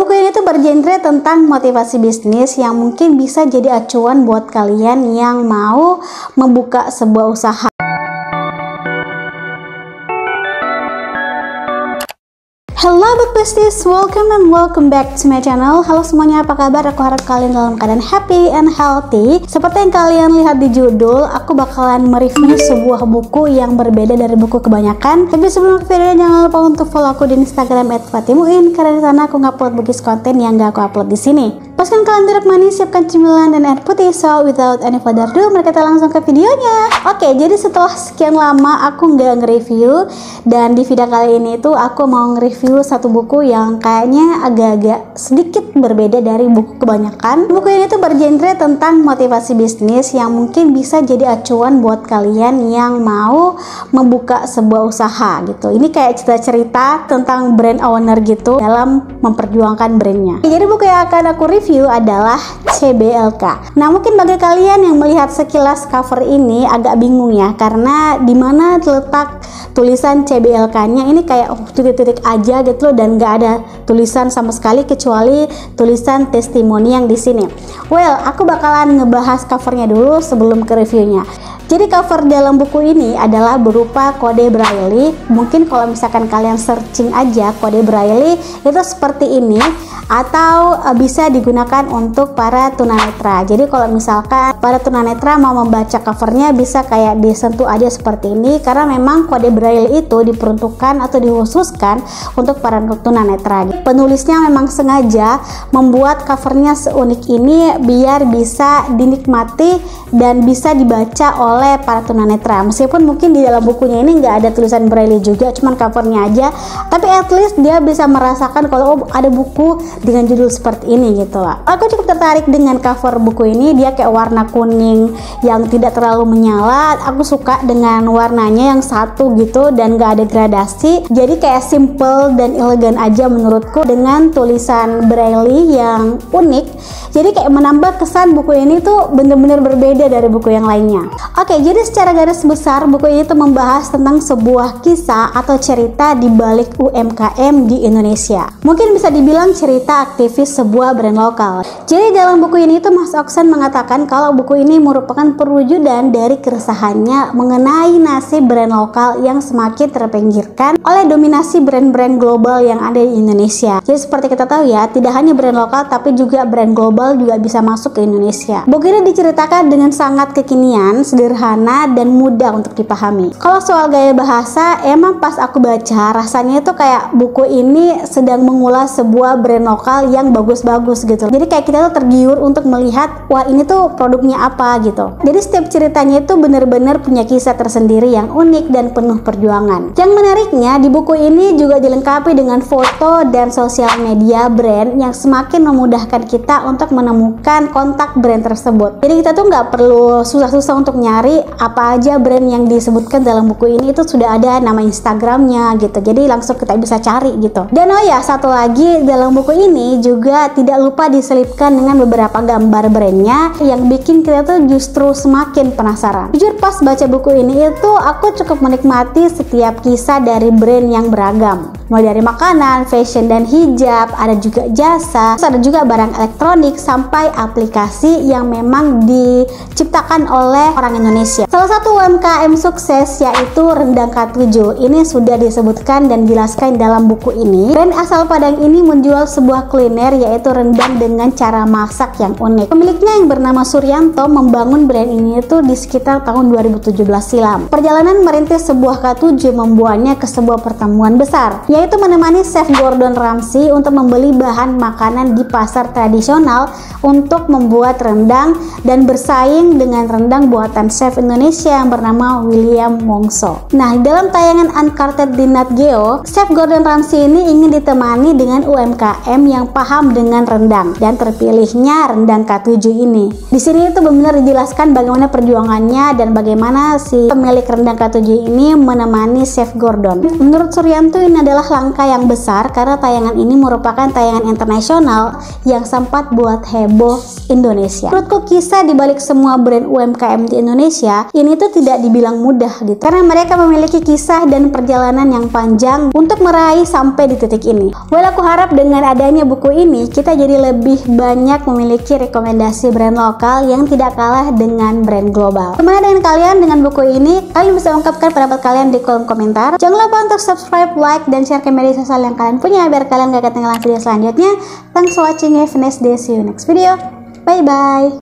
buku ini tuh bergenre tentang motivasi bisnis yang mungkin bisa jadi acuan buat kalian yang mau membuka sebuah usaha. Hello Book Besties, welcome back to my channel. Halo semuanya, apa kabar? Aku harap kalian dalam keadaan happy and healthy. Seperti yang kalian lihat di judul, aku bakalan mereview sebuah buku yang berbeda dari buku kebanyakan. Tapi sebelum ke videonya, jangan lupa untuk follow aku di Instagram @fatimuin, karena di sana aku ngupload bugis konten yang gak aku upload di sini. Pastikan kalian duduk manis, siapkan cemilan dan air putih. So without any further ado, mari kita langsung ke videonya. Oke, jadi setelah sekian lama aku nggak nge-review, dan di video kali ini tuh aku mau nge-review satu buku yang kayaknya agak-agak sedikit berbeda dari buku kebanyakan. Buku ini tuh bergenre tentang motivasi bisnis yang mungkin bisa jadi acuan buat kalian yang mau membuka sebuah usaha gitu. Ini kayak cerita-cerita tentang brand owner gitu dalam memperjuangkan brandnya. Jadi buku yang akan aku review adalah CBLK. Nah, mungkin bagi kalian yang melihat sekilas cover ini agak bingung ya, karena dimana terletak tulisan CBLK-nya ini kayak titik-titik aja gitu loh, dan nggak ada tulisan sama sekali kecuali tulisan testimoni yang di sini. Well, aku bakalan ngebahas covernya dulu sebelum ke reviewnya. Jadi cover dalam buku ini adalah berupa kode braille. Mungkin kalau misalkan kalian searching aja kode braille itu seperti ini, atau bisa digunakan untuk para tunanetra. Jadi kalau misalkan para tunanetra mau membaca covernya bisa kayak disentuh aja seperti ini, karena memang kode braille itu diperuntukkan atau dikhususkan untuk para tunanetra. Penulisnya memang sengaja membuat covernya seunik ini biar bisa dinikmati dan bisa dibaca oleh para tunanetra. Meskipun mungkin di dalam bukunya ini nggak ada tulisan braille juga, cuman covernya aja, tapi at least dia bisa merasakan kalau ada buku dengan judul seperti ini gitu lah. Aku cukup tertarik dengan cover buku ini. Dia kayak warna kuning yang tidak terlalu menyala. Aku suka dengan warnanya yang satu gitu dan gak ada gradasi. Jadi kayak simple dan elegan aja menurutku, dengan tulisan braille yang unik. Jadi kayak menambah kesan buku ini tuh bener-bener berbeda dari buku yang lainnya. Oke, jadi secara garis besar buku ini tuh membahas tentang sebuah kisah atau cerita di balik UMKM di Indonesia. Mungkin bisa dibilang cerita aktivis sebuah brand lokal. Jadi dalam buku ini tuh Mas Oksan mengatakan kalau buku ini merupakan perwujudan dari keresahannya mengenai nasib brand lokal yang semakin terpinggirkan oleh dominasi brand-brand global yang ada di Indonesia. Jadi seperti kita tahu ya, tidak hanya brand lokal tapi juga brand global juga bisa masuk ke Indonesia. Buku ini diceritakan dengan sangat kekinian, sederhana dan mudah untuk dipahami. Kalau soal gaya bahasa, emang pas aku baca rasanya itu kayak buku ini sedang mengulas sebuah brand lokal yang bagus-bagus gitu. Jadi kayak kita tuh tergiur untuk melihat, wah ini tuh produknya apa gitu. Jadi setiap ceritanya itu benar-benar punya kisah tersendiri yang unik dan penuh perjuangan. Yang menariknya di buku ini juga dilengkapi dengan foto dan sosial media brand yang semakin memudahkan kita untuk menemukan kontak brand tersebut. Jadi kita tuh nggak perlu susah-susah untuk nyari apa aja brand yang disebutkan dalam buku ini, itu sudah ada nama Instagramnya gitu. Jadi langsung kita bisa cari gitu. Dan oh ya, satu lagi, dalam buku ini juga tidak lupa diselipkan dengan beberapa gambar brandnya yang bikin kita tuh justru semakin penasaran. Jujur pas baca buku ini itu aku cukup menikmati setiap kisah dari brand yang beragam. Mulai dari makanan, fashion dan hijab, ada juga jasa, ada juga barang elektronik sampai aplikasi yang memang diciptakan oleh orang Indonesia. Salah satu UMKM sukses yaitu Rendang K7. Ini sudah disebutkan dan dijelaskan dalam buku ini. Brand asal Padang ini menjual sebuah kuliner yaitu rendang dengan cara masak yang unik. Pemiliknya yang bernama Suryanto membangun brand ini itu di sekitar tahun 2017 silam. Perjalanan merintis sebuah K7 membuatnya ke sebuah pertemuan besar, yaitu menemani Chef Gordon Ramsay untuk membeli bahan makanan di pasar tradisional untuk membuat rendang dan bersaing dengan rendang buatan chef Indonesia yang bernama William Wongso. Nah, dalam tayangan Uncarted di Nat Geo, Chef Gordon Ramsay ini ingin ditemani dengan UMKM yang paham dengan rendang, dan terpilihnya rendang K7 ini. Di sini itu tuh benar-benar dijelaskan bagaimana perjuangannya dan bagaimana si pemilik rendang K7 ini menemani Chef Gordon. Menurut Suryanto ini adalah langkah yang besar karena tayangan ini merupakan tayangan internasional yang sempat buat heboh Indonesia. Menurutku kisah dibalik semua brand UMKM di Indonesia ini tuh tidak dibilang mudah gitu, karena mereka memiliki kisah dan perjalanan yang panjang untuk meraih sampai di titik ini. Well, aku harap dengan adanya buku ini kita jadi lebih banyak memiliki rekomendasi brand lokal yang tidak kalah dengan brand global. Gimana dengan kalian dengan buku ini? Kalian bisa ungkapkan pendapat kalian di kolom komentar. Jangan lupa untuk subscribe, like, dan share ke media sosial yang kalian punya biar kalian gak ketinggalan video selanjutnya. Thanks for watching, have a nice day, see you next video. Bye bye.